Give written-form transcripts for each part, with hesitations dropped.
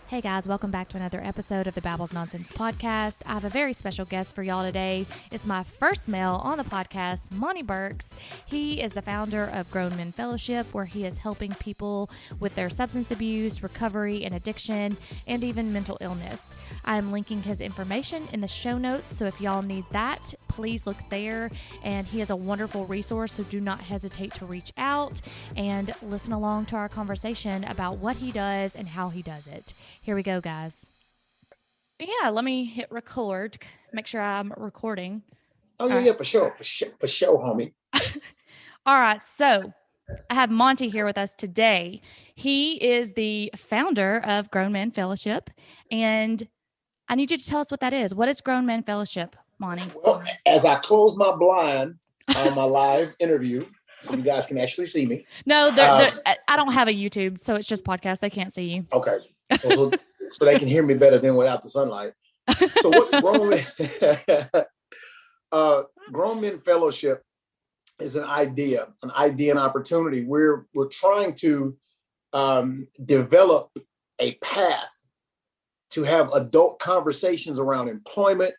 Hey guys, welcome back to another episode of the Babbles Nonsense podcast. I have a very special guest for y'all today. It's my first male on the podcast, Monty Burks. He is the founder of Grown Men Fellowship, where he is helping people with their substance abuse, recovery, and addiction, and even mental illness. I am linking his information in the show notes, so if y'all need that, please look there. And he is a wonderful resource, so do not hesitate to reach out and listen along to our conversation about what he does and how he does it. Here we go, guys. Yeah, let me hit record. Make sure I'm recording. Oh, yeah, for sure, homie. All right, so I have Monty here with us today. He is the founder of Grown Men Fellowship, and I need you to tell us what that is. What is Grown Men Fellowship, Monty? Well, as I close my blind on my live interview, so you guys can actually see me. No, I don't have a YouTube, so it's just podcast. They can't see you. Okay. So they can hear me better than without the sunlight. So what Grown Men Fellowship is an idea and opportunity. We're trying to develop a path to have adult conversations around employment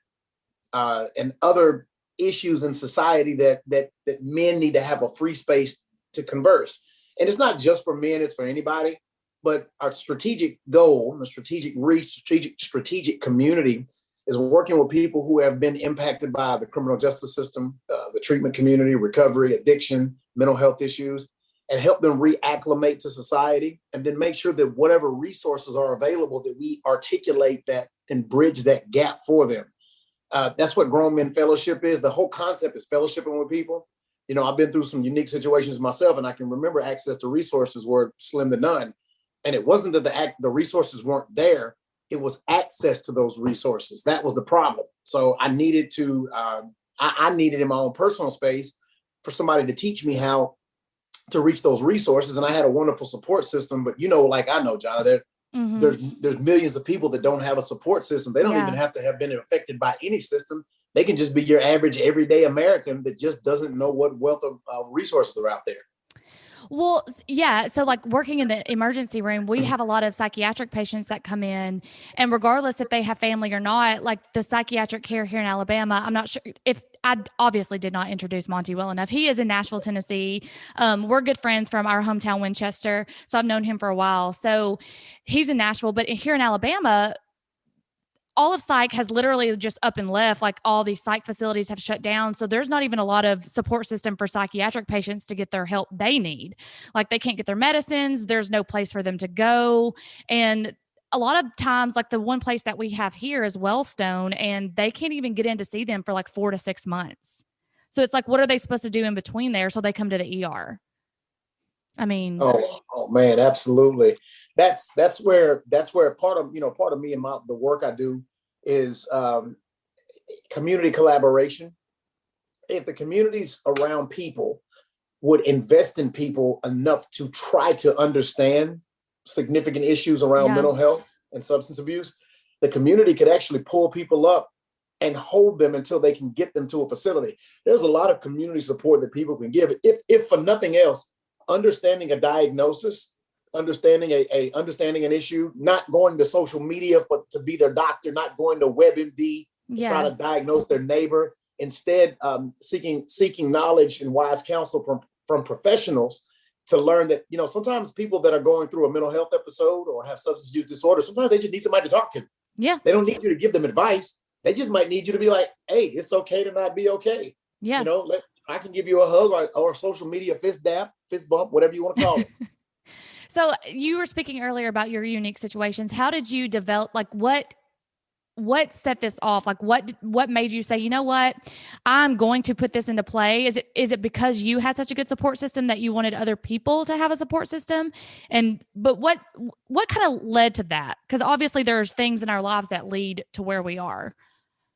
and other issues in society that men need to have a free space to converse. And it's not just for men, it's for anybody. But our strategic goal, the strategic reach, strategic community is working with people who have been impacted by the criminal justice system, the treatment community, recovery, addiction, mental health issues, and help them reacclimate to society. And then make sure that whatever resources are available, that we articulate that and bridge that gap for them. That's what Grown Men Fellowship is. The whole concept is fellowshipping with people. You know, I've been through some unique situations myself, and I can remember access to resources were slim to none. And it wasn't that the resources weren't there. It was access to those resources. That was the problem. So I needed to, I needed in my own personal space for somebody to teach me how to reach those resources. And I had a wonderful support system. But, you know, like I know, John, there's millions of people that don't have a support system. They don't even have to have been affected by any system. They can just be your average everyday American that just doesn't know what wealth of resources are out there. Well, yeah. So like working in the emergency room, we have a lot of psychiatric patients that come in, and regardless if they have family or not, like the psychiatric care here in Alabama, I'm not sure if I obviously did not introduce Monty well enough. He is in Nashville, Tennessee. We're good friends from our hometown, Winchester. So I've known him for a while. So he's in Nashville, but here in Alabama, all of psych has literally just up and left. Like all these psych facilities have shut down. So there's not even a lot of support system for psychiatric patients to get their help they need. Like they can't get their medicines. There's no place for them to go. And a lot of times, like the one place that we have here is Wellstone, and they can't even get in to see them for like 4 to 6 months. So it's like, what are they supposed to do in between there? So they come to the ER. I mean, oh man, absolutely. That's where part of me and the work I do is community collaboration. If the communities around people would invest in people enough to try to understand significant issues around mental health and substance abuse, the community could actually pull people up and hold them until they can get them to a facility. There's a lot of community support that people can give, if for nothing else. Understanding a diagnosis, understanding an issue, not going to social media to be their doctor, not going to WebMD to try to diagnose their neighbor. Instead, seeking knowledge and wise counsel from professionals to learn that, you know, sometimes people that are going through a mental health episode or have substance use disorder, sometimes they just need somebody to talk to. Yeah. They don't need you to give them advice. They just might need you to be like, hey, it's okay to not be okay. Yeah. You know, I can give you a hug or social media fist bump, whatever you want to call it. So you were speaking earlier about your unique situations. How did you develop, like what set this off? Like what made you say, you know what, I'm going to put this into play? Is it because you had such a good support system that you wanted other people to have a support system? But what kind of led to that? Because obviously there's things in our lives that lead to where we are.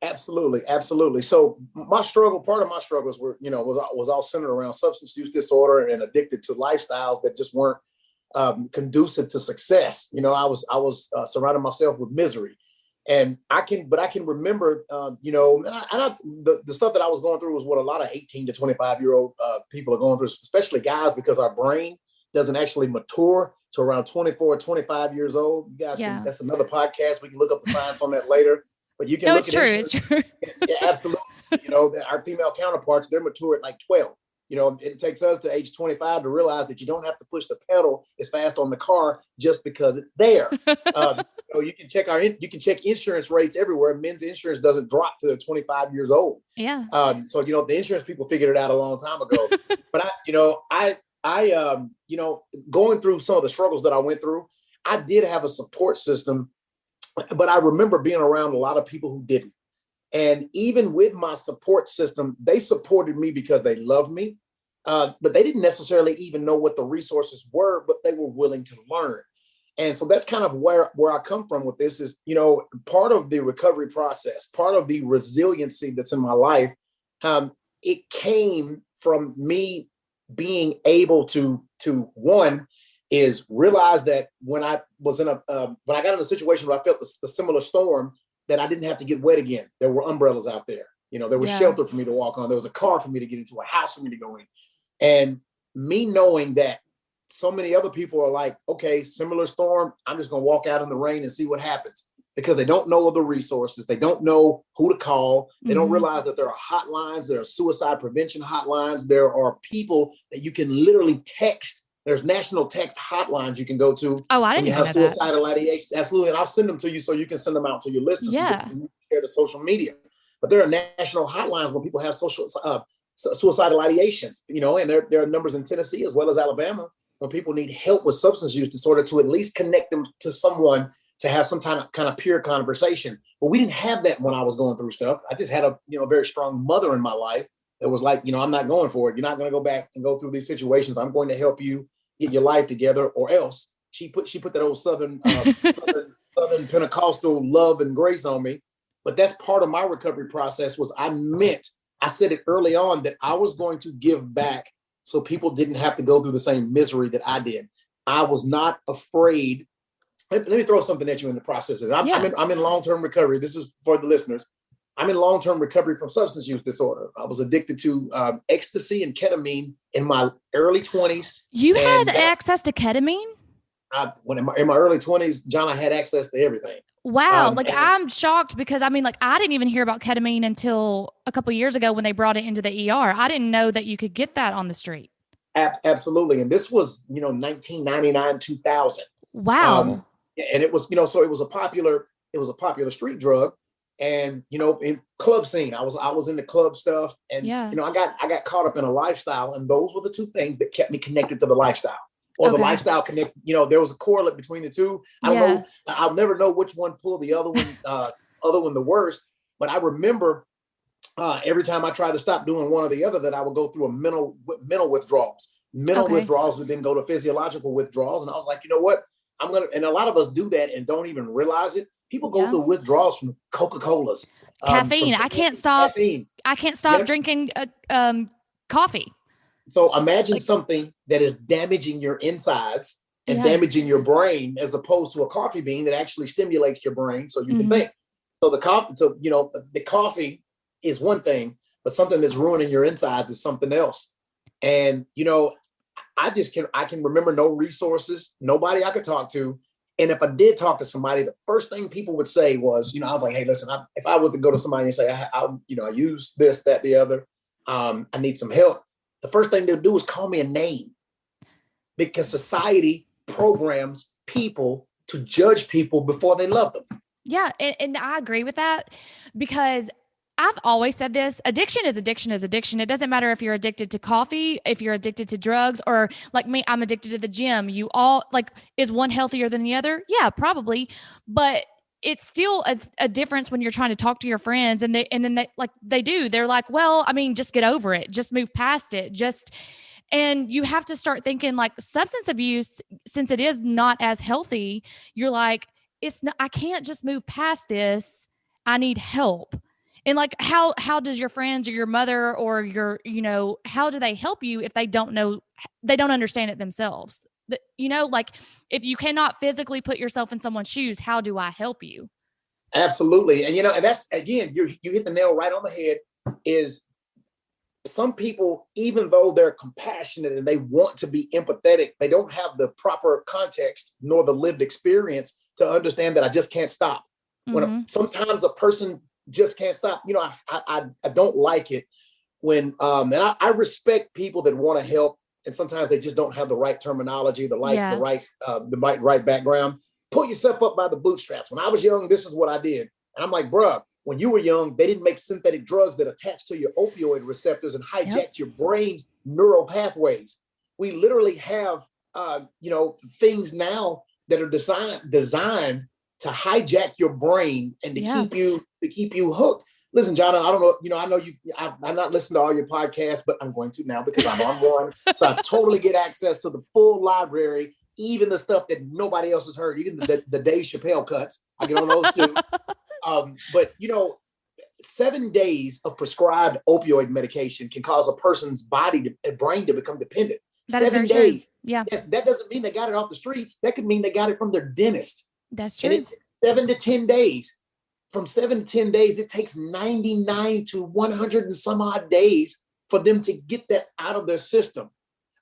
Absolutely. So part of my struggles were, you know, was all centered around substance use disorder and addicted to lifestyles that just weren't conducive to success. You know, I was surrounding myself with misery, and I can remember, you know, the stuff that I was going through was what a lot of 18 to 25-year-old people are going through, especially guys, because our brain doesn't actually mature to around 24, 25 years old. You guys can, that's another podcast. We can look up the science on that later. But you can no, look it's at true. It's true. Yeah, absolutely. You know, our female counterparts, they're mature at like 12. You know, it takes us to age 25 to realize that you don't have to push the pedal as fast on the car just because it's there. You know, you can check insurance rates everywhere. Men's insurance doesn't drop to 25 years old. Yeah. So you know, the insurance people figured it out a long time ago. But you know, going through some of the struggles that I went through, I did have a support system, but I remember being around a lot of people who didn't. And even with my support system, they supported me because they loved me, but they didn't necessarily even know what the resources were, but they were willing to learn. And so that's kind of where I come from with this is, you know, part of the recovery process, part of the resiliency that's in my life, it came from me being able to one is realize that when I was when I got in a situation where I felt the similar storm, that I didn't have to get wet again. There were umbrellas out there. You know, there was shelter for me to walk on. There was a car for me to get into, a house for me to go in. And me knowing that so many other people are like, okay, similar storm, I'm just going to walk out in the rain and see what happens, because they don't know of the resources. They don't know who to call. They don't realize that there are hotlines. There are suicide prevention hotlines. There are people that you can literally text. There's national text hotlines you can go to. Oh, I didn't when you have know that. suicidal ideations. Absolutely. And I'll send them to you so you can send them out to your listeners. Yeah. You can share the social media. But there are national hotlines when people have suicidal ideations, you know, and there are numbers in Tennessee as well as Alabama when people need help with substance use disorder to at least connect them to someone to have some kind of peer conversation. But we didn't have that when I was going through stuff. I just had a very strong mother in my life that was like, you know, I'm not going for it. You're not going to go back and go through these situations. I'm going to help you get your life together, or else. She put that old southern Pentecostal love and grace on me. But that's part of my recovery process. I said it early on that I was going to give back so people didn't have to go through the same misery that I did. I was not afraid. Let me throw something at you in the process. I'm in long-term recovery. This is for the listeners. I'm in long-term recovery from substance use disorder. I was addicted to ecstasy and ketamine in my early 20s. You had access to ketamine? In my early 20s, John, I had access to everything. Wow. I'm shocked because I didn't even hear about ketamine until a couple of years ago when they brought it into the ER. I didn't know that you could get that on the street. Absolutely. And this was, 1999, 2000. Wow. And it was, so it was a popular street drug. And, in club scene, I was in the club stuff, and, I got caught up in a lifestyle, and those were the two things that kept me connected to the lifestyle, or the lifestyle connect. There was a correlate between the two. I don't know. I'll never know which one pulled the other one the worst. But I remember every time I tried to stop doing one or the other, that I would go through a mental withdrawals. Withdrawals would then go to physiological withdrawals. And I was like, you know what? And a lot of us do that and don't even realize it. People go through withdrawals from Coca-Colas. Caffeine. I can't stop. Caffeine. I can't stop drinking coffee. So imagine something that is damaging your insides and damaging your brain, as opposed to a coffee bean that actually stimulates your brain so you can think. So the coffee is one thing, but something that's ruining your insides is something else. And, I can remember no resources, nobody I could talk to. And if I did talk to somebody, the first thing people would say was, I was like, hey, listen, if I was to go to somebody and say, I use this, that, the other, I need some help. The first thing they'll do is call me a name, because society programs people to judge people before they love them. Yeah. And I agree with that, because I've always said this: addiction is addiction is addiction. It doesn't matter if you're addicted to coffee, if you're addicted to drugs, or like me, I'm addicted to the gym. Is one healthier than the other? Yeah, probably. But it's still a difference when you're trying to talk to your friends and they're like, well, just get over it. Just move past it. And you have to start thinking like substance abuse, since it is not as healthy, you're like, I can't just move past this. I need help. And like, how does your friends or your mother or how do they help you if they don't know, they don't understand it themselves? If you cannot physically put yourself in someone's shoes, how do I help you? Absolutely. And, and that's, again, you hit the nail right on the head, is some people, even though they're compassionate and they want to be empathetic, they don't have the proper context nor the lived experience to understand that I just can't stop. Sometimes a person just can't stop. I don't like it when, and I respect people that want to help, and sometimes they just don't have the right terminology, the right background. Pull yourself up by the bootstraps. When I was young, this is what I did. And I'm like, bruh, when you were young, they didn't make synthetic drugs that attached to your opioid receptors and hijacked your brain's neural pathways. We literally have, things now that are designed to hijack your brain and to keep you hooked. Listen, John, I don't know, I know I'm not listening to all your podcasts, but I'm going to now because I'm on one. So I totally get access to the full library, even the stuff that nobody else has heard, even the Dave Chappelle cuts. I get on those too. But 7 days of prescribed opioid medication can cause a person's brain to become dependent. That 7 days. True. Yeah. Yes, that doesn't mean they got it off the streets. That could mean they got it from their dentist. That's true. And it's 7 to 10 days. From 7 to 10 days, it takes 99 to 100 and some odd days for them to get that out of their system.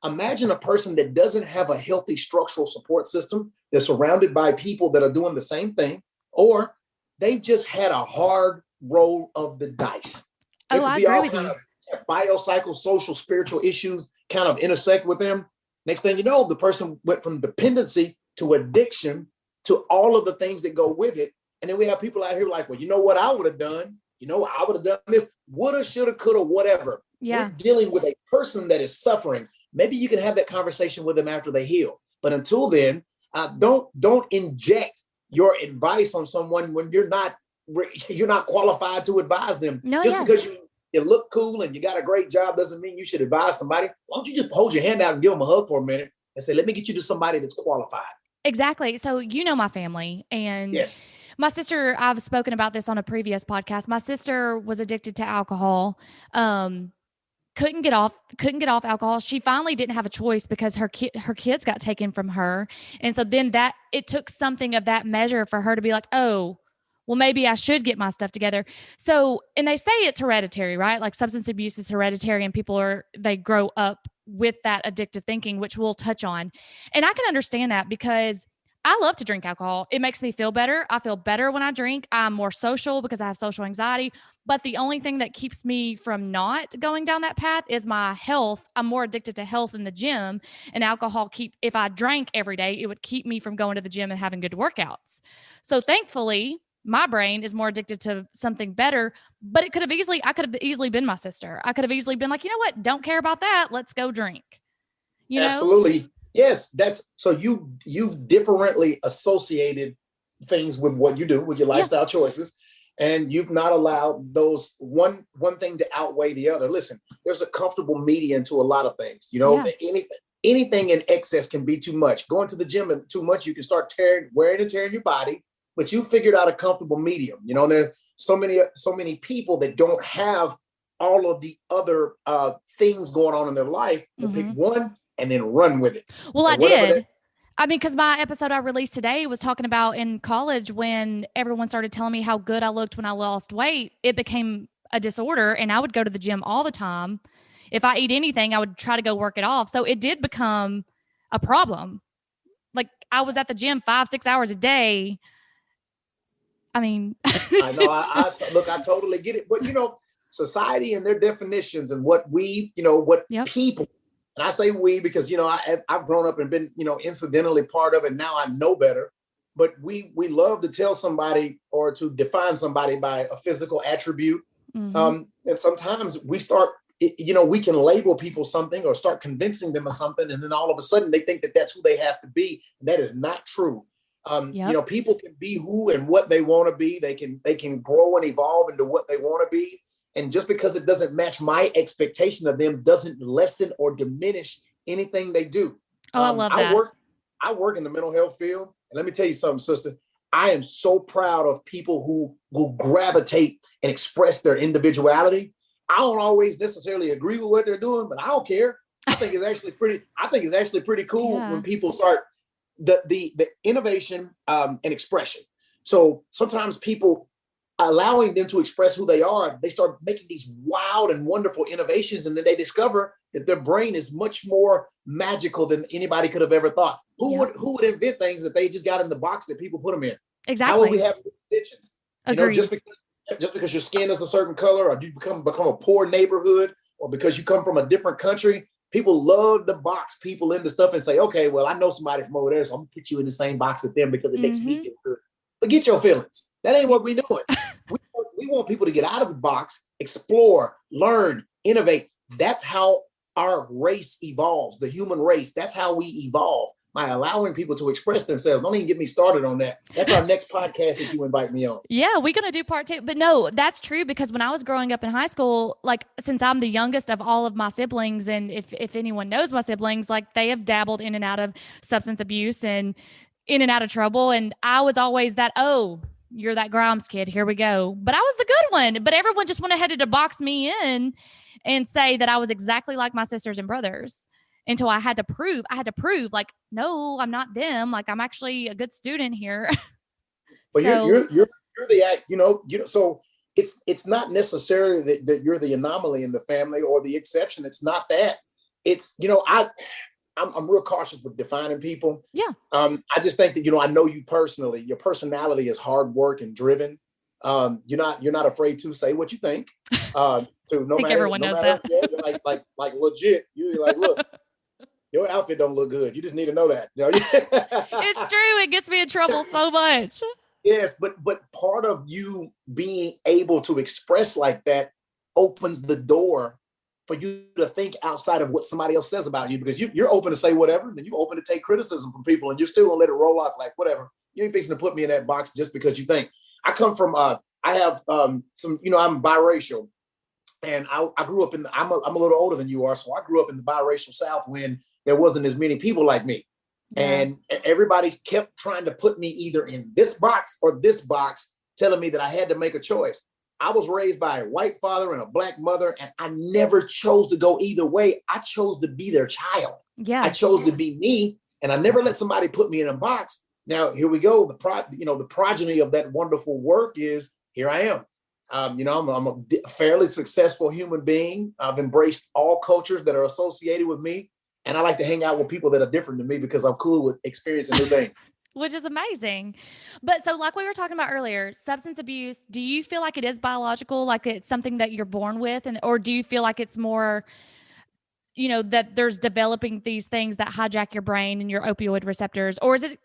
Imagine a person that doesn't have a healthy structural support system. They're surrounded by people that are doing the same thing, or they've just had a hard roll of the dice. There could be all kind of biopsychosocial, social, spiritual issues kind of intersect with them. Next thing you know, the person went from dependency to addiction to all of the things that go with it. And then we have people out here like, well, you know what I would have done? I would have done this, woulda, shoulda, coulda, whatever. Yeah. We're dealing with a person that is suffering. Maybe you can have that conversation with them after they heal. But until then, don't inject your advice on someone when you're not qualified to advise them. Because you look cool and you got a great job doesn't mean you should advise somebody. Why don't you just hold your hand out and give them a hug for a minute and say, let me get you to somebody that's qualified. Exactly. So my family, and yes. My sister, I've spoken about this on a previous podcast. My sister was addicted to alcohol. Couldn't get off alcohol. She finally didn't have a choice because her kids got taken from her. And so then it took something of that measure for her to be like, oh, well, maybe I should get my stuff together. So, and they say it's hereditary, right? Like substance abuse is hereditary and they grow up with that addictive thinking, which we'll touch on. And I can understand that because I love to drink alcohol. It makes me feel better. I feel better when I drink. I'm more social because I have social anxiety. But the only thing that keeps me from not going down that path is my health. I'm more addicted to health in the gym, and alcohol if I drank every day, it would keep me from going to the gym and having good workouts. So thankfully, my brain is more addicted to something better, but I could have easily been my sister. I could have easily been like, you know what? Don't care about that. Let's go drink. Absolutely. Yes. So you've differently associated things with what you do, with your lifestyle choices, and you've not allowed those one thing to outweigh the other. Listen, there's a comfortable median to a lot of things. Anything in excess can be too much. Going to the gym and too much, you can start wearing and tearing your body. But you figured out a comfortable medium. There's so many people that don't have all of the other things going on in their life. They'll pick one and then run with it. Well, I did. Because my episode I released today was talking about in college when everyone started telling me how good I looked when I lost weight, it became a disorder, and I would go to the gym all the time. If I eat anything, I would try to go work it off. So it did become a problem. Like I was at the gym 5-6 hours a day. I mean, I know. Look, I totally get it. But, society and their definitions and what people, and I say we because, I've grown up and been, incidentally part of it. Now I know better. But we love to tell somebody or to define somebody by a physical attribute. And sometimes we start, we can label people something or start convincing them of something. And then all of a sudden they think that that's who they have to be. And that is not true. People can be who and what they want to be. They can grow and evolve into what they want to be. And just because it doesn't match my expectation of them doesn't lessen or diminish anything they do. Oh, I love that. I work in the mental health field. And let me tell you something, sister. I am so proud of people who gravitate and express their individuality. I don't always necessarily agree with what they're doing, but I don't care. I think it's actually pretty cool when people start the innovation and expression. So sometimes people allowing them to express who they are, they start making these wild and wonderful innovations. And then they discover that their brain is much more magical than anybody could have ever thought. Who would invent things that they just got in the box that people put them in? Exactly. How would we have inventions? Agreed. Just because your skin is a certain color, or you become a poor neighborhood, or because you come from a different country, people love to box people into stuff and say, okay, well, I know somebody from over there, so I'm gonna put you in the same box with them because it makes me feel good. Forget your feelings. That ain't what we're doing. We want people to get out of the box, explore, learn, innovate. That's how our race evolves, the human race. That's how we evolve, by allowing people to express themselves. Don't even get me started on that. That's our next podcast that you invite me on. Yeah, we're going to do part 2. But no, that's true, because when I was growing up in high school, like, since I'm the youngest of all of my siblings, and if anyone knows my siblings, like, they have dabbled in and out of substance abuse and in and out of trouble. And I was always that, oh, you're that Grimes kid, here we go. But I was the good one. But everyone just went ahead to box me in and say that I was exactly like my sisters and brothers, until I had to prove, like, no, I'm not them. Like, I'm actually a good student here. But you're the act, so it's not necessarily that you're the anomaly in the family or the exception. It's not that. It's, I'm real cautious with defining people. Yeah. I just think that, I know you personally. Your personality is hard work and driven. You're not afraid to say what you think. To no I think matter, everyone knows that. Yeah, like legit. You're like, look, your outfit don't look good. You just need to know that. It's true. It gets me in trouble so much. Yes, but part of you being able to express like that opens the door for you to think outside of what somebody else says about you, because you're open to say whatever, then you're open to take criticism from people, and you're still gonna let it roll off like whatever. You ain't fixing to put me in that box just because you think. I come from I have some, I'm biracial, and I grew up I'm a little older than you are, so I grew up in the biracial South when there wasn't as many people like me. Yeah. And everybody kept trying to put me either in this box or this box, telling me that I had to make a choice. I was raised by a white father and a black mother, and I never chose to go either way. I chose to be their child. Yeah. I chose to be me, and I never let somebody put me in a box. Now, here we go. The progeny of that wonderful work is, here I am. I'm a fairly successful human being. I've embraced all cultures that are associated with me. And I like to hang out with people that are different than me because I'm cool with experiencing new things. Which is amazing. But so, like we were talking about earlier, substance abuse, do you feel like it is biological, like it's something that you're born with? Or do you feel like it's more, that there's developing these things that hijack your brain and your opioid receptors? Or is it,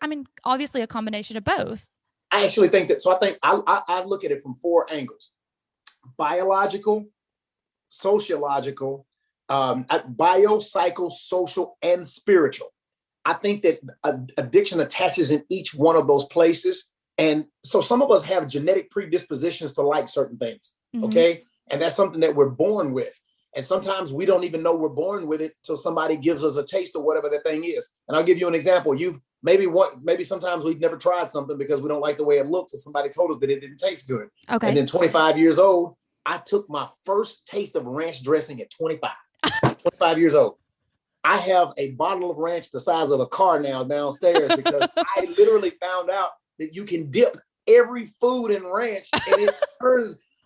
obviously a combination of both? I actually think that, so I think I look at it from 4 angles: biological, sociological, biopsychosocial, and spiritual. I think that addiction attaches in each one of those places. And so some of us have genetic predispositions to like certain things. Mm-hmm. Okay. And that's something that we're born with. And sometimes we don't even know we're born with it till somebody gives us a taste of whatever that thing is. And I'll give you an example. Maybe sometimes we've never tried something because we don't like the way it looks, or somebody told us that it didn't taste good. Okay. And then 25 years old, I took my first taste of ranch dressing at 25 years old. I have a bottle of ranch the size of a car now downstairs because I literally found out that you can dip every food in ranch, and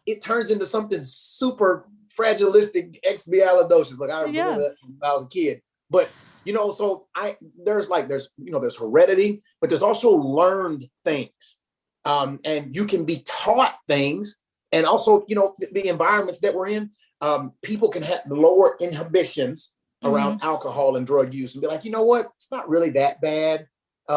it turns into something super fragilistic, expialidocious. Like I remember that when I was a kid. But so there's heredity, but there's also learned things. And you can be taught things. And also, the environments that we're in, people can have lower inhibitions around alcohol and drug use and be like, you know what? It's not really that bad.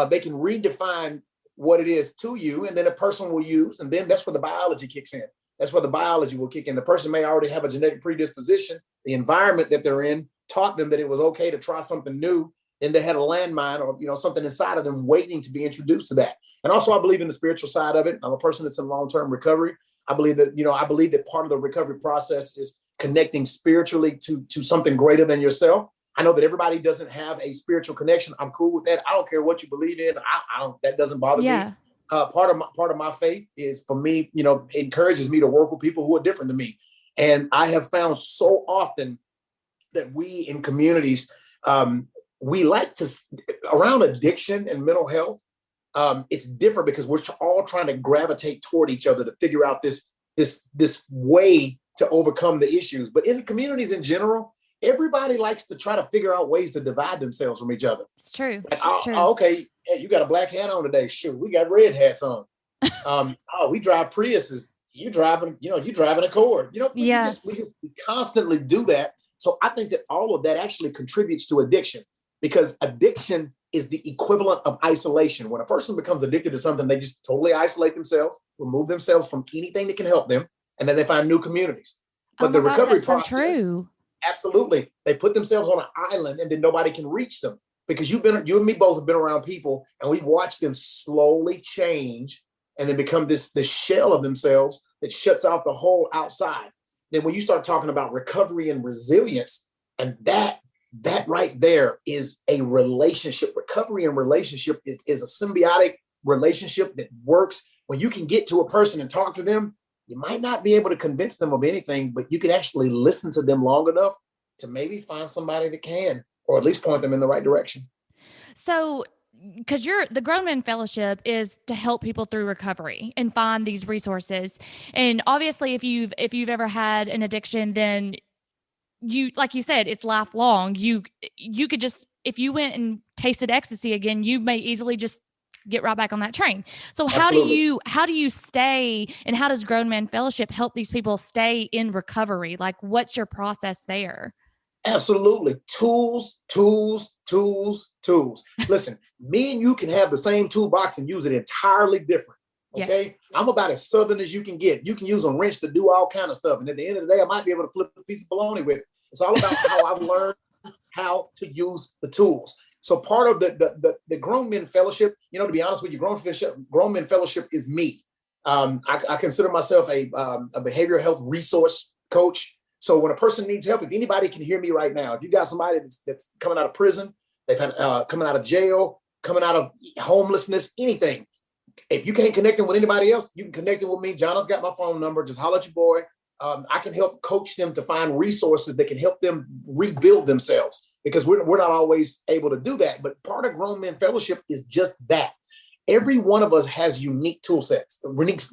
They can redefine what it is to you, and then a person will use, and then that's where the biology kicks in. That's where the biology will kick in. The person may already have a genetic predisposition. The environment that they're in taught them that it was okay to try something new, and they had a landmine or something inside of them waiting to be introduced to that. And also, I believe in the spiritual side of it. I'm a person that's in long-term recovery. I believe that part of the recovery process is connecting spiritually to something greater than yourself. I know that everybody doesn't have a spiritual connection. I'm cool with that. I don't care what you believe in. I don't. That doesn't bother me. Part of my faith is, for me, encourages me to work with people who are different than me. And I have found so often that we in communities, we like to, around addiction and mental health, it's different because we're all trying to gravitate toward each other to figure out this way to overcome the issues. But in communities in general, everybody likes to try to figure out ways to divide themselves from each other. It's true. Like, it's true. okay, hey, you got a black hat on today. Shoot, we got red hats on. We drive Priuses. You driving a Accord. We constantly do that. So I think that all of that actually contributes to addiction, because addiction is the equivalent of isolation. When a person becomes addicted to something, they just totally isolate themselves, remove themselves from anything that can help them, and then they find new communities. But the recovery process, so true. Absolutely, they put themselves on an island, and then nobody can reach them, because you and me both have been around people, and we've watched them slowly change and then become this shell of themselves that shuts out the whole outside. Then when you start talking about recovery and resilience, and that right there is a relationship. Recovery and relationship is a symbiotic relationship that works. When you can get to a person and talk to them, you might not be able to convince them of anything, but you can actually listen to them long enough to maybe find somebody that can, or at least point them in the right direction. So, because the Grown Men Fellowship is to help people through recovery and find these resources. And obviously, if you've ever had an addiction, then you, like you said, it's lifelong. You could just, if you went and tasted ecstasy again, you may easily just get right back on that train. So how do you stay, and how does Grown Men Fellowship help these people stay in recovery? Like, what's your process there? Absolutely. Tools. Listen, me and you can have the same toolbox and use it entirely different. Okay. Yes. I'm about as Southern as you can get. You can use a wrench to do all kind of stuff. And at the end of the day, I might be able to flip a piece of bologna with it. It's all about how I've learned how to use the tools. So part of the Grown Men Fellowship, to be honest with you, Grown Men Fellowship is me. I consider myself a behavioral health resource coach. So when a person needs help, if anybody can hear me right now, if you got somebody that's coming out of prison, they've had coming out of jail, coming out of homelessness, anything, if you can't connect them with anybody else, you can connect them with me. John's got my phone number. Just holler at your boy. I can help coach them to find resources that can help them rebuild themselves, because we're not always able to do that. But part of Grown Men Fellowship is just that. Every one of us has unique tool sets,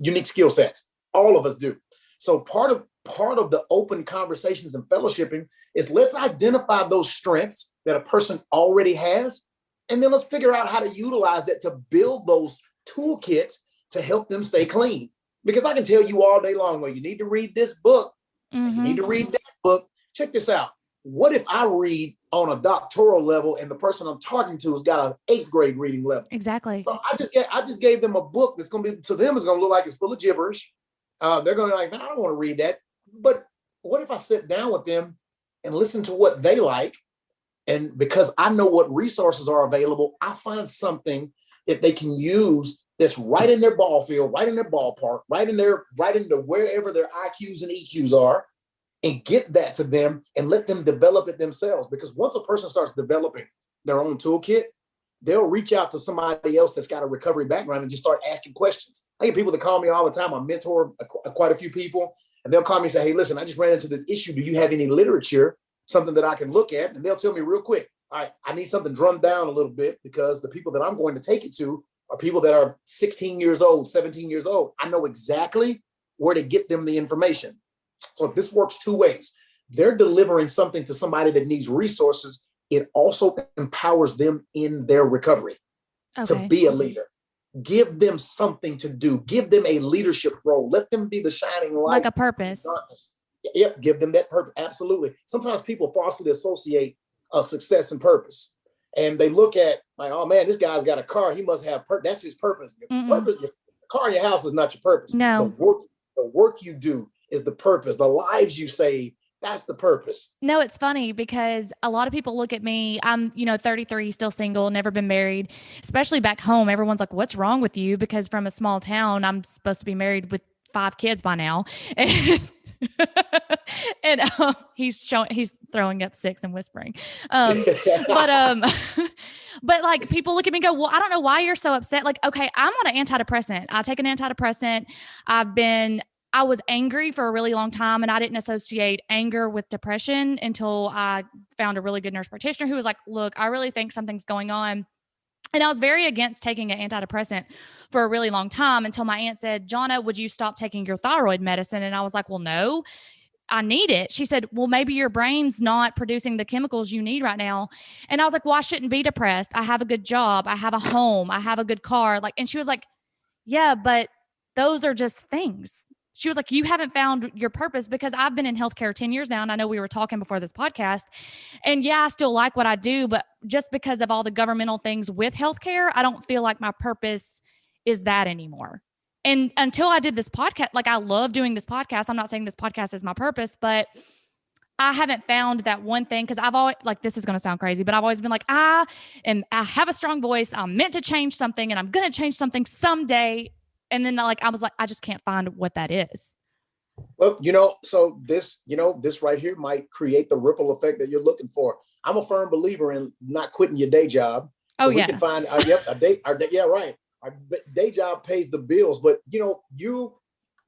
unique skill sets. All of us do. So part of the open conversations and fellowshipping is, let's identify those strengths that a person already has, and then let's figure out how to utilize that to build those toolkits to help them stay clean. Because I can tell you all day long, well, you need to read this book, and you need to read that book. Check this out. What if I read on a doctoral level and the person I'm talking to has got an 8th grade reading level? Exactly. So I just gave them a book that's going to be, to them, is going to look like it's full of gibberish. They're going to be like, man, I don't want to read that. But what if I sit down with them and listen to what they like? And because I know what resources are available, I find something that they can use that's right in their ball field, right in their ballpark, right into wherever their IQs and EQs are, and get that to them and let them develop it themselves. Because once a person starts developing their own toolkit, they'll reach out to somebody else that's got a recovery background and just start asking questions. I get people that call me all the time. I mentor quite a few people, and they'll call me and say, hey, listen, I just ran into this issue. Do you have any literature, something that I can look at? And they'll tell me real quick, all right, I need something drummed down a little bit, because the people that I'm going to take it to are people that are 16 years old, 17 years old. I know exactly where to get them the information. So this works two ways. They're delivering something to somebody that needs resources. It also empowers them in their recovery to be a leader. Give them something to do. Give them a leadership role. Let them be the shining light. Like a purpose. Yep, give them that purpose. Absolutely. Sometimes people falsely associate success and purpose. And they look at, like, oh man, this guy's got a car. He must have that's his purpose. Purpose. Your car in your house is not your purpose. No. The work you do is the purpose. The lives you save, that's the purpose. No, it's funny because a lot of people look at me. I'm, 33, still single, never been married. Especially back home, everyone's like, "What's wrong with you?" Because from a small town, I'm supposed to be married with 5 kids by now. And he's throwing up 6 and whispering. But like, people look at me and go, well, I don't know why you're so upset. Like, okay, I'm on an antidepressant. I take an antidepressant. I was angry for a really long time, and I didn't associate anger with depression until I found a really good nurse practitioner who was like, look, I really think something's going on. And I was very against taking an antidepressant for a really long time until my aunt said, Jonna, would you stop taking your thyroid medicine? And I was like, well, no, I need it. She said, well, maybe your brain's not producing the chemicals you need right now. And I was like, well, I shouldn't be depressed. I have a good job. I have a home. I have a good car. Like, and she was like, yeah, but those are just things. She was like, you haven't found your purpose, because I've been in healthcare 10 years now. And I know we were talking before this podcast, and yeah, I still like what I do, but just because of all the governmental things with healthcare, I don't feel like my purpose is that anymore. And until I did this podcast, like I love doing this podcast. I'm not saying this podcast is my purpose, but I haven't found that one thing, because I've always, like, this is going to sound crazy, but I've always been like, I have a strong voice. I'm meant to change something, and I'm going to change something someday. And then like, I was like, I just can't find what that is. Well, so this right here might create the ripple effect that you're looking for. I'm a firm believer in not quitting your day job. So we can find, yeah, right. Our day job pays the bills, but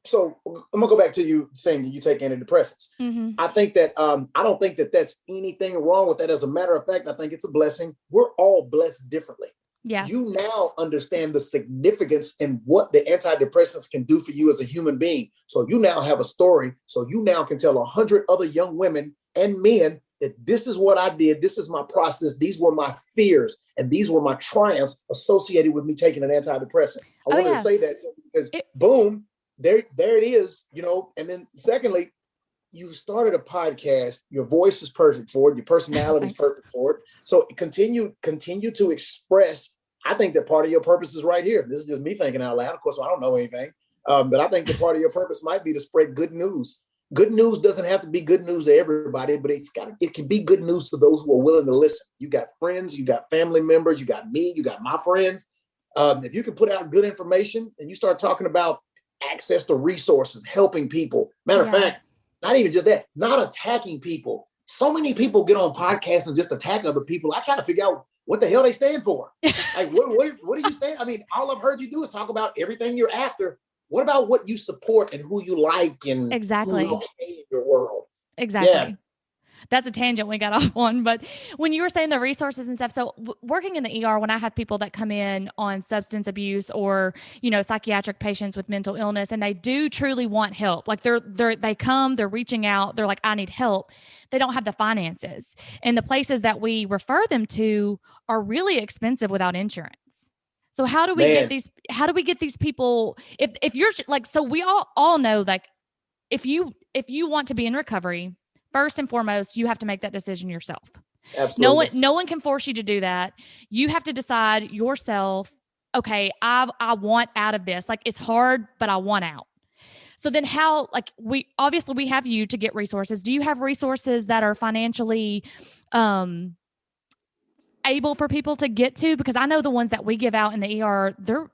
so I'm gonna go back to you saying that you take antidepressants. Mm-hmm. I think that, I don't think that that's anything wrong with that. As a matter of fact, I think it's a blessing. We're all blessed differently. Yeah. You now understand the significance and what the antidepressants can do for you as a human being. So you now have a story. So you now can tell 100 other young women and men that this is what I did. This is my process. These were my fears, and these were my triumphs associated with me taking an antidepressant. I wanted to say that because boom, there it is, And then secondly, you started a podcast. Your voice is perfect for it. Your personality is perfect for it. So continue to express. I think that part of your purpose is right here. This is just me thinking out loud. Of course, I don't know anything, but I think that part of your purpose might be to spread good news. Good news doesn't have to be good news to everybody, but it can be good news to those who are willing to listen. You got friends, you got family members, you got me, you got my friends. If you can put out good information and you start talking about access to resources, helping people. Matter of fact, not even just that, not attacking people. So many people get on podcasts and just attack other people. I try to figure out what the hell they stand for. Like, what do you stand? I mean, all I've heard you do is talk about everything you're after. What about what you support and who you like and who's okay in your world? Exactly. Yeah. That's a tangent we got off on. But when you were saying the resources and stuff, so working in the ER, when I have people that come in on substance abuse or, psychiatric patients with mental illness, and they do truly want help, like they come, they're reaching out, they're like, I need help. They don't have the finances. And the places that we refer them to are really expensive without insurance. So how do we get these people, if you're like, so we all know, like, if you want to be in recovery, first and foremost, you have to make that decision yourself. Absolutely. No one can force you to do that. You have to decide yourself, okay, I want out of this. Like, it's hard, but I want out. So then how, like, we have you to get resources. Do you have resources that are financially able for people to get to? Because I know the ones that we give out in the ER, they're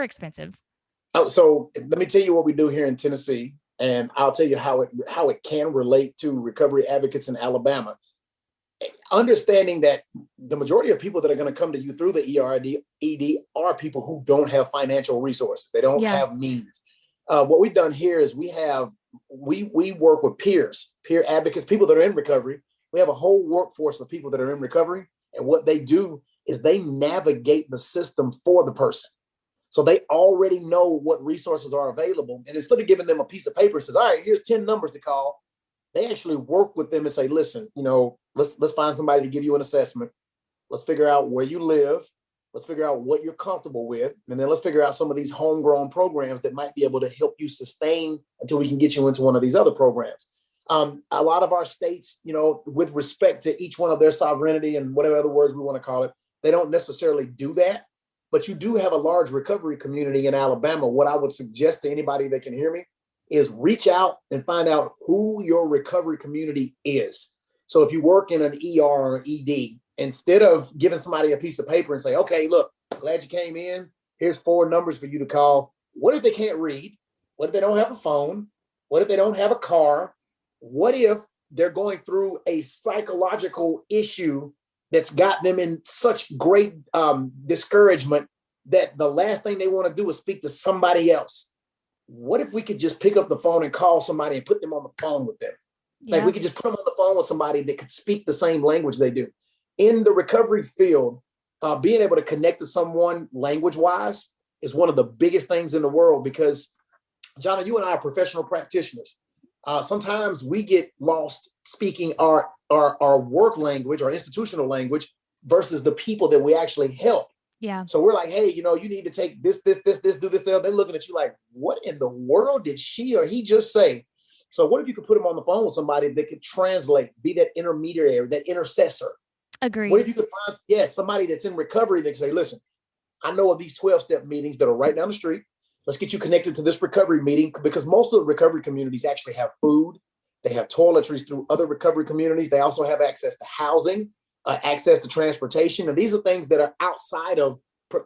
expensive. Oh, so let me tell you what we do here in Tennessee. And I'll tell you how it can relate to recovery advocates in Alabama. Understanding that the majority of people that are going to come to you through the ED are people who don't have financial resources. They don't have means. What we've done here is we work with peer advocates, people that are in recovery. We have a whole workforce of people that are in recovery. And what they do is they navigate the system for the person. So they already know what resources are available. And instead of giving them a piece of paper that says, all right, here's 10 numbers to call, they actually work with them and say, listen, let's find somebody to give you an assessment. Let's figure out where you live. Let's figure out what you're comfortable with. And then let's figure out some of these homegrown programs that might be able to help you sustain until we can get you into one of these other programs. A lot of our states, with respect to each one of their sovereignty and whatever other words we want to call it, they don't necessarily do that. But you do have a large recovery community in Alabama. What I would suggest to anybody that can hear me is reach out and find out who your recovery community is. So if you work in an ER or an ED, instead of giving somebody a piece of paper and say, okay, look, glad you came in. Here's 4 numbers for you to call. What if they can't read? What if they don't have a phone? What if they don't have a car? What if they're going through a psychological issue that's got them in such great discouragement that the last thing they want to do is speak to somebody else? What if we could just pick up the phone and call somebody and put them on the phone with them? Like, we could just put them on the phone with somebody that could speak the same language they do. in the recovery field, being able to connect to someone language-wise is one of the biggest things in the world, because, Jonna, you and I are professional practitioners. Sometimes we get lost speaking our work language, our institutional language, versus the people that we actually help. Yeah. So we're like, hey, you need to take this, do this. They're looking at you like, what in the world did she or he just say? So what if you could put them on the phone with somebody that could translate, be that intermediary, that intercessor? Agreed. What if you could find, somebody that's in recovery that can say, listen, I know of these 12-step meetings that are right down the street. Let's get you connected to this recovery meeting, because most of the recovery communities actually have food. They have toiletries through other recovery communities. They also have access to housing, access to transportation. And these are things that are outside of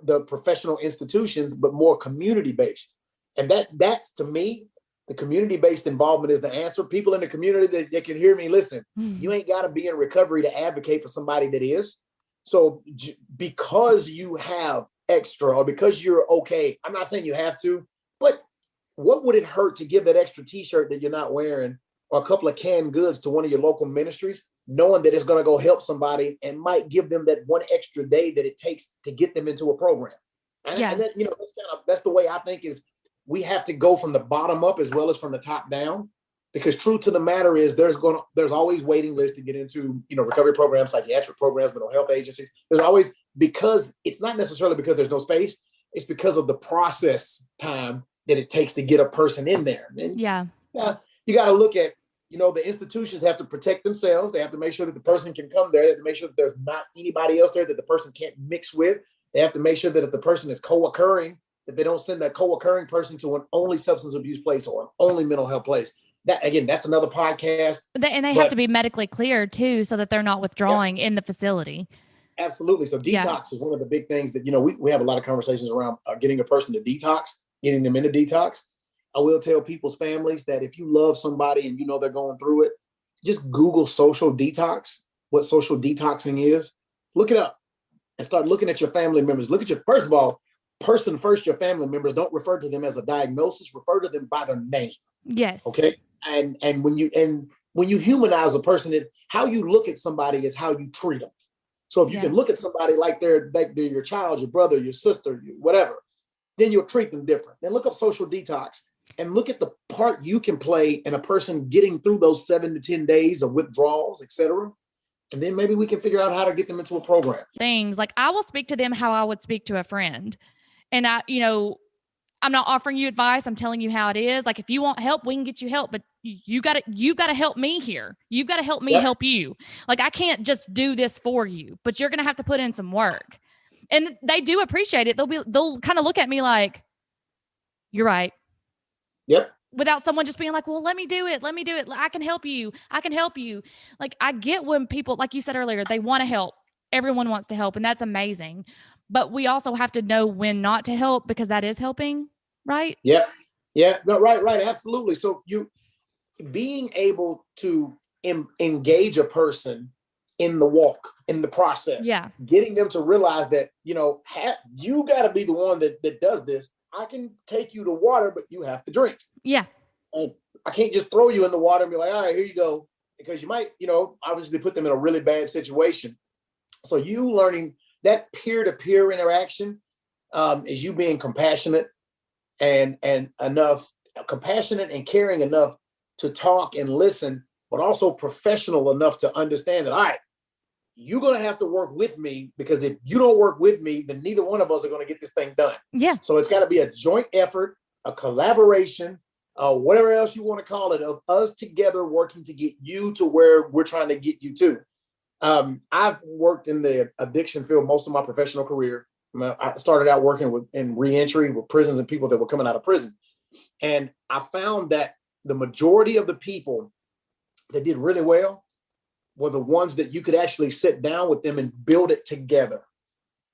the professional institutions, but more community-based. And that's, to me, the community-based involvement is the answer. People in the community that can hear me, listen, you ain't got to be in recovery to advocate for somebody that is. So because you have extra, or because you're okay, I'm not saying you have to, but what would it hurt to give that extra t-shirt that you're not wearing, or a couple of canned goods to one of your local ministries, knowing that it's going to go help somebody and might give them that one extra day that it takes to get them into a program? And that, that's the way I think is we have to go from the bottom up as well as from the top down, because true to the matter is there's always waiting lists to get into, recovery programs, psychiatric programs, mental health agencies. There's always, because it's not necessarily because there's no space, it's because of the process time that it takes to get a person in there. And you got to look at, the institutions have to protect themselves. They have to make sure that the person can come there. They have to make sure that there's not anybody else there that the person can't mix with. They have to make sure that if the person is co-occurring, that they don't send that co-occurring person to an only substance abuse place or an only mental health place. That, again, that's another podcast. And they have to be medically cleared too, so that they're not withdrawing in the facility. Absolutely. So detox is one of the big things that, we have a lot of conversations around getting a person to detox, getting them into detox. I will tell people's families that if you love somebody and they're going through it, just Google social detox, what social detoxing is. Look it up and start looking at your family members. Look at first of all, person first, your family members, don't refer to them as a diagnosis, refer to them by their name. Yes. Okay. And when you humanize a person, how you look at somebody is how you treat them. So if you can look at somebody like they're your child, your brother, your sister, whatever, then you'll treat them different. Then look up social detox and look at the part you can play in a person getting through those 7 to 10 days of withdrawals, et cetera. And then maybe we can figure out how to get them into a program. Things like I will speak to them how I would speak to a friend. And I'm not offering you advice. I'm telling you how it is. Like, if you want help, we can get you help, but you got to help me here. You've got to help me help you. Like, I can't just do this for you, but you're going to have to put in some work. And they do appreciate it. They'll kind of look at me like, you're right. Yep. Without someone just being like, well, let me do it. I can help you. Like, I get when people, like you said earlier, they want to help. Everyone wants to help, and that's amazing. But we also have to know when not to help, because that is helping, right? Yeah. Yeah. No, right. Absolutely. So you being able to engage a person in the walk, in the process, getting them to realize that, you got to be the one that does this. I can take you to water, but you have to drink. Yeah. And I can't just throw you in the water and be like, all right, here you go. Because you might, obviously put them in a really bad situation. So you learning that peer-to-peer interaction is you being compassionate and compassionate and caring enough to talk and listen, but also professional enough to understand that, all right, you're going to have to work with me, because if you don't work with me, then neither one of us are going to get this thing done. Yeah. So it's got to be a joint effort, a collaboration, whatever else you want to call it, of us together working to get you to where we're trying to get you to. I've worked in the addiction field most of my professional career. I started out working in reentry with prisons and people that were coming out of prison. And I found that the majority of the people that did really well were the ones that you could actually sit down with them and build it together,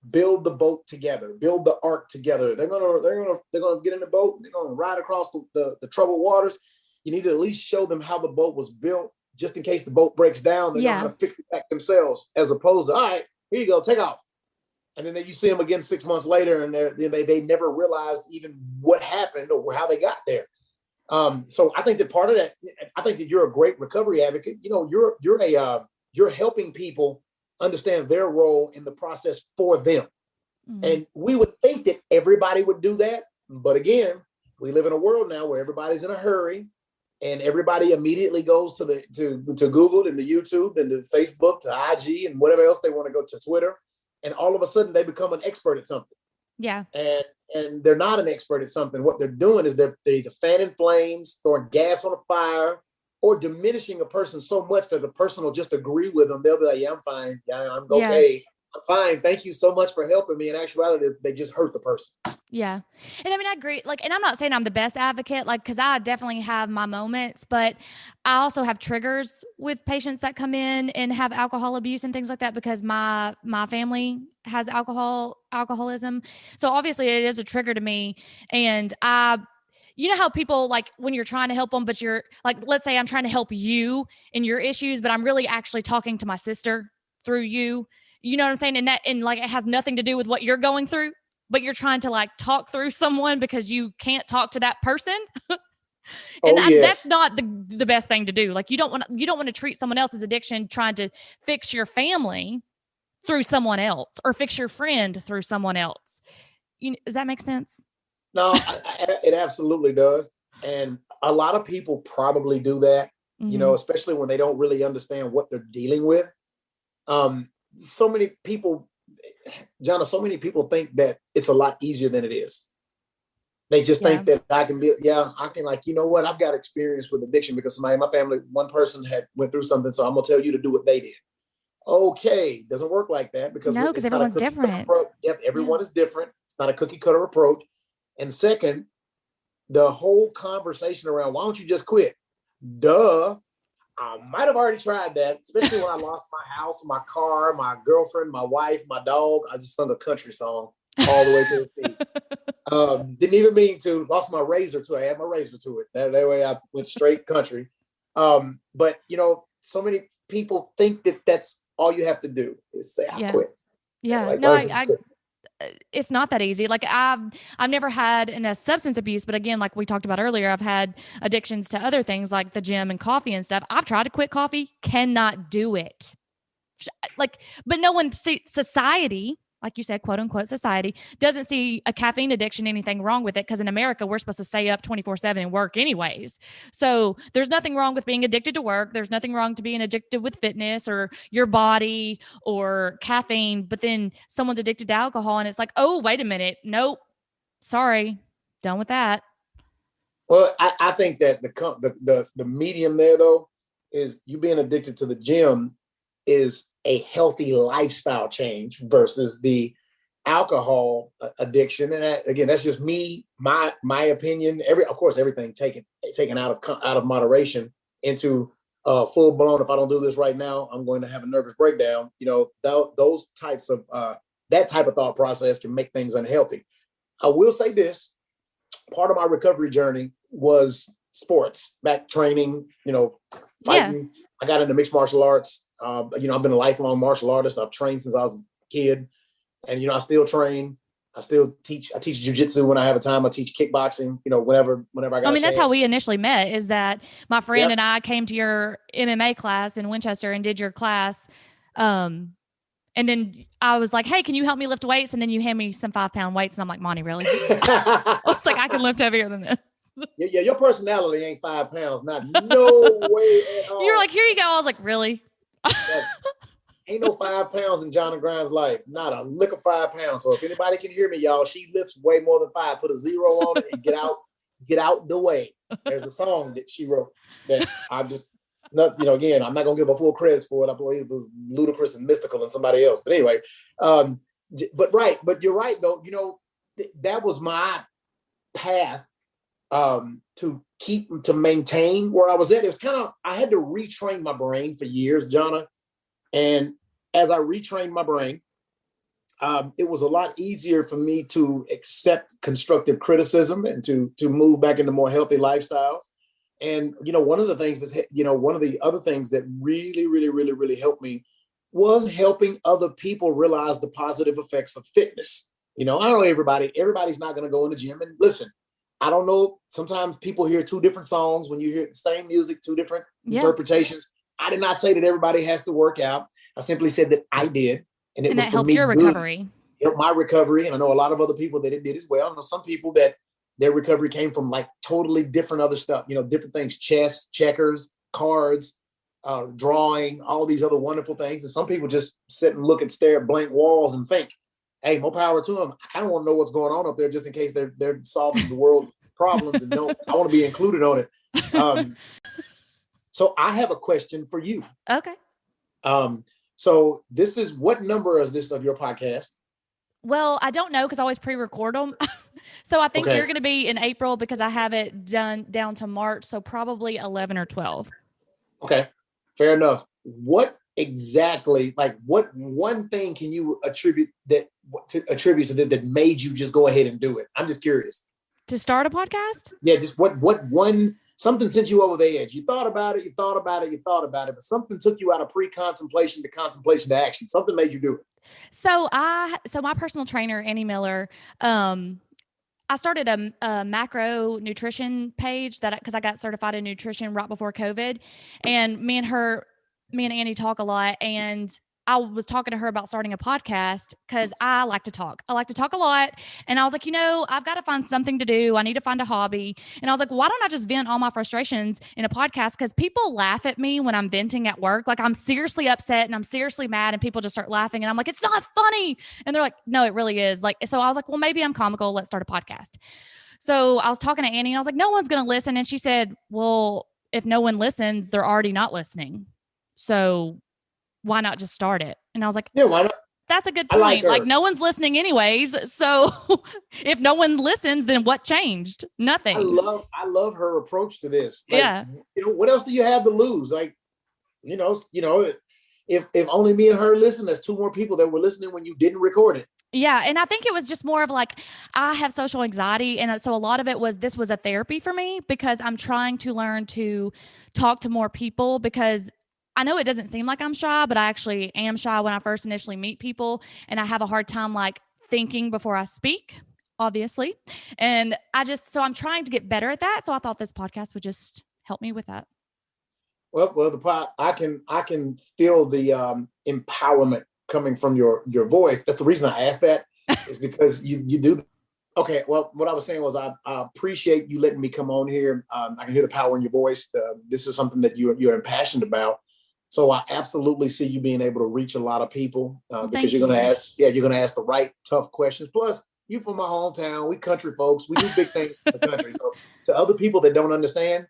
build the boat together, build the ark together. They're gonna get in the boat and they're gonna ride across the troubled waters. You need to at least show them how the boat was built, just in case the boat breaks down. They know how to fix it back themselves, as opposed to, all right, here you go, take off. And then you see them again 6 months later, and they never realized even what happened or how they got there. So I think that part of that, I think that you're a great recovery advocate. You're helping people understand their role in the process for them. Mhm. And we would think that everybody would do that. But again, we live in a world now where everybody's in a hurry and everybody immediately goes to Google and the YouTube and the Facebook to IG and whatever else they want to go to Twitter. And all of a sudden they become an expert at something. Yeah. And they're not an expert at something. What they're doing is they're either fanning flames, throwing gas on a fire, or diminishing a person so much that the person will just agree with them. They'll be like, yeah, I'm fine. Yeah, I'm okay. Yeah. I'm fine. Thank you so much for helping me. In actuality, they just hurt the person. Yeah. And I mean, I agree. Like, and I'm not saying I'm the best advocate, like, cause I definitely have my moments, but I also have triggers with patients that come in and have alcohol abuse and things like that, because my family has alcoholism. So obviously it is a trigger to me. And you know how people, like, when you're trying to help them, but you're like, let's say I'm trying to help you in your issues, but I'm really actually talking to my sister through you. You know what I'm saying? And like, it has nothing to do with what you're going through, but you're trying to like talk through someone because you can't talk to that person. And that's not the best thing to do. Like, you don't want to treat someone else's addiction trying to fix your family through someone else or fix your friend through someone else. Does that make sense? No, it absolutely does. And a lot of people probably do that, especially when they don't really understand what they're dealing with. So many people, Jonna, think that it's a lot easier than it is. They just think that I can like, you know what? I've got experience with addiction because somebody in my family, one person went through something. So I'm going to tell you to do what they did. Okay. Doesn't work like that because everyone's different. Yep. Everyone is different. It's not a cookie cutter approach. And second, the whole conversation around, why don't you just quit? Duh. I might have already tried that, especially when I lost my house, my car, my girlfriend, my wife, my dog. I just sung a country song all the way to the feet. Didn't even mean to. Lost my razor too. I had my razor to it. That way I went straight country. But so many people think that that's all you have to do is say, I quit. Yeah. Like, no, it's not that easy. Like, I've never had a substance abuse, but again, like we talked about earlier, I've had addictions to other things like the gym and coffee and stuff. I've tried to quit coffee, cannot do it. Like, but no one society, like you said, quote unquote, society doesn't see a caffeine addiction, anything wrong with it. Cause in America, we're supposed to stay up 24/7 and work anyways. So there's nothing wrong with being addicted to work. There's nothing wrong to being addicted with fitness or your body or caffeine, but then someone's addicted to alcohol and it's like, oh, wait a minute. Nope. Sorry. Done with that. Well, I think that the medium there though, is you being addicted to the gym is a healthy lifestyle change versus the alcohol addiction. And again, that's just me, my opinion. Of course, everything taken out of moderation into full blown. If I don't do this right now, I'm going to have a nervous breakdown. Those types of that type of thought process can make things unhealthy. I will say this: part of my recovery journey was sports, back training. Fighting. Yeah. I got into mixed martial arts. I've been a lifelong martial artist. I've trained since I was a kid, and I still train. I still teach. I teach jujitsu when I have a time. I teach kickboxing. Whenever I got. That's how we initially met. Is that my friend and I came to your MMA class in Winchester and did your class, and then I was like, "Hey, can you help me lift weights?" And then you hand me some 5-pound weights, and I'm like, "Monty, really?" I was like, "I can lift heavier than this." Yeah, your personality ain't 5 pounds. Not no way at all. You're like, "Here you go." I was like, "Really?" Ain't no 5 pounds in John Grimes' life. Not a lick of 5 pounds. So if anybody can hear me, y'all, she lifts way more than 5. Put a 0 on it and get out the way. There's a song that she wrote that I just, again, I'm not gonna give her full credits for it. I believe it was ludicrous and mystical than somebody else. But anyway, but you're right though. That was my path to maintain where I was at. It was kind of, I had to retrain my brain for years, Jonna. And as I retrained my brain, it was a lot easier for me to accept constructive criticism and to move back into more healthy lifestyles. And, one of the other things that really, really, really, really helped me was helping other people realize the positive effects of fitness. I don't know everybody's not going to go in the gym and listen. I don't know. Sometimes people hear 2 different songs when you hear the same music, 2 different interpretations. I did not say that everybody has to work out. I simply said that I did. And it was that for helped me your recovery. helped my recovery. And I know a lot of other people that it did as well. I know some people that their recovery came from like totally different other stuff, different things, chess, checkers, cards, drawing, all these other wonderful things. And some people just sit and look and stare at blank walls and think, hey, more power to them. I kind of want to know what's going on up there just in case they're solving the world's problems and I want to be included on it. So I have a question for you. Okay. So this is, what number is this of your podcast? Well, I don't know because I always pre-record them. So I think Okay. you're going to be in April because I have it done down to March. So probably 11 or 12. Okay. Fair enough. What exactly, like what one thing can you attribute to that made you just go ahead and do it? I'm just curious. To start a podcast? Yeah. Just what one, something sent you over the edge. You thought about it, but something took you out of pre-contemplation to contemplation to action. Something made you do it. So my personal trainer, Annie Miller, I started a macro nutrition page because I got certified in nutrition right before COVID, and me and Annie talk a lot. And I was talking to her about starting a podcast because I like to talk. I like to talk a lot. And I was like, I've got to find something to do. I need to find a hobby. And I was like, why don't I just vent all my frustrations in a podcast? Because people laugh at me when I'm venting at work. Like I'm seriously upset and I'm seriously mad and people just start laughing. And I'm like, it's not funny. And they're like, no, it really is. Like, so I was like, well, maybe I'm comical. Let's start a podcast. So I was talking to Annie and I was like, no one's going to listen. And she said, well, if no one listens, they're already not listening. So why not just start it? And I was like, yeah, why not? That's a good point. Like no one's listening anyways. So if no one listens, then what changed? Nothing. I love her approach to this. Like, yeah. What else do you have to lose? Like, if only me and her listen, there's two more people that were listening when you didn't record it. Yeah. And I think it was just more of like, I have social anxiety. And so a lot of it was, this was a therapy for me because I'm trying to learn to talk to more people because I know it doesn't seem like I'm shy, but I actually am shy when I first initially meet people. And I have a hard time like thinking before I speak, obviously. And so I'm trying to get better at that. So I thought this podcast would just help me with that. Well, I can feel the empowerment coming from your voice. That's the reason I asked that is because you do. Okay. Well, what I was saying was I appreciate you letting me come on here. I can hear the power in your voice. This is something that you're impassioned about. So I absolutely see you being able to reach a lot of people because you're going to ask the right tough questions. Plus, you from my hometown, we country folks, we do big things in the country. So to other people that don't understand.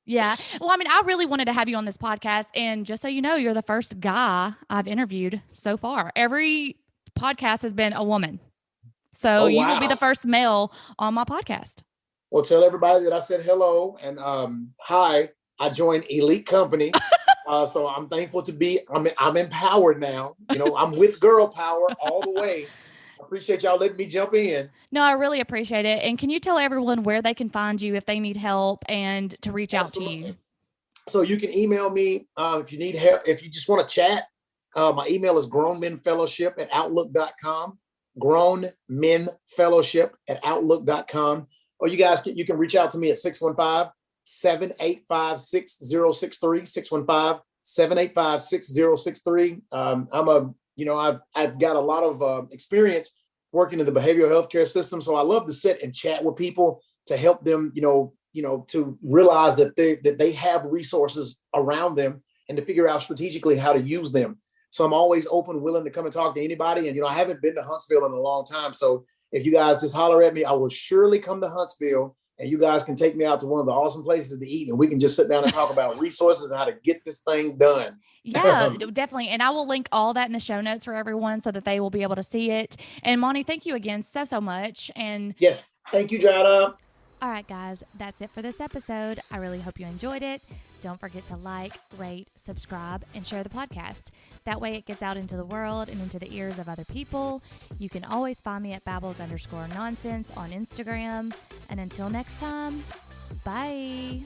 Yeah. Well, I mean, I really wanted to have you on this podcast. And just so you know, you're the first guy I've interviewed so far. Every podcast has been a woman. So you will be the first male on my podcast. Well, tell everybody that I said hello and hi. I joined Elite Company. So I'm thankful to be, I'm empowered now. I'm with girl power all the way. I appreciate y'all letting me jump in. No, I really appreciate it. And can you tell everyone where they can find you if they need help and to reach out to you? So you can email me if you need help, if you just want to chat. My email is grownmenfellowship@outlook.com, grownmenfellowship@outlook.com. Or you guys you can reach out to me at 615-785-6063, 615-785-6063. I've got a lot of experience working in the behavioral healthcare system. So I love to sit and chat with people to help them, to realize that they have resources around them and to figure out strategically how to use them. So I'm always open, willing to come and talk to anybody. And, I haven't been to Huntsville in a long time. So if you guys just holler at me, I will surely come to Huntsville. And you guys can take me out to one of the awesome places to eat and we can just sit down and talk about resources and how to get this thing done. Yeah, definitely. And I will link all that in the show notes for everyone so that they will be able to see it. And Monty, thank you again so much. And yes, thank you, Jada. All right, guys, that's it for this episode. I really hope you enjoyed it. Don't forget to like, rate, subscribe, and share the podcast. That way it gets out into the world and into the ears of other people. You can always find me at babbles_nonsense on Instagram. And until next time, bye.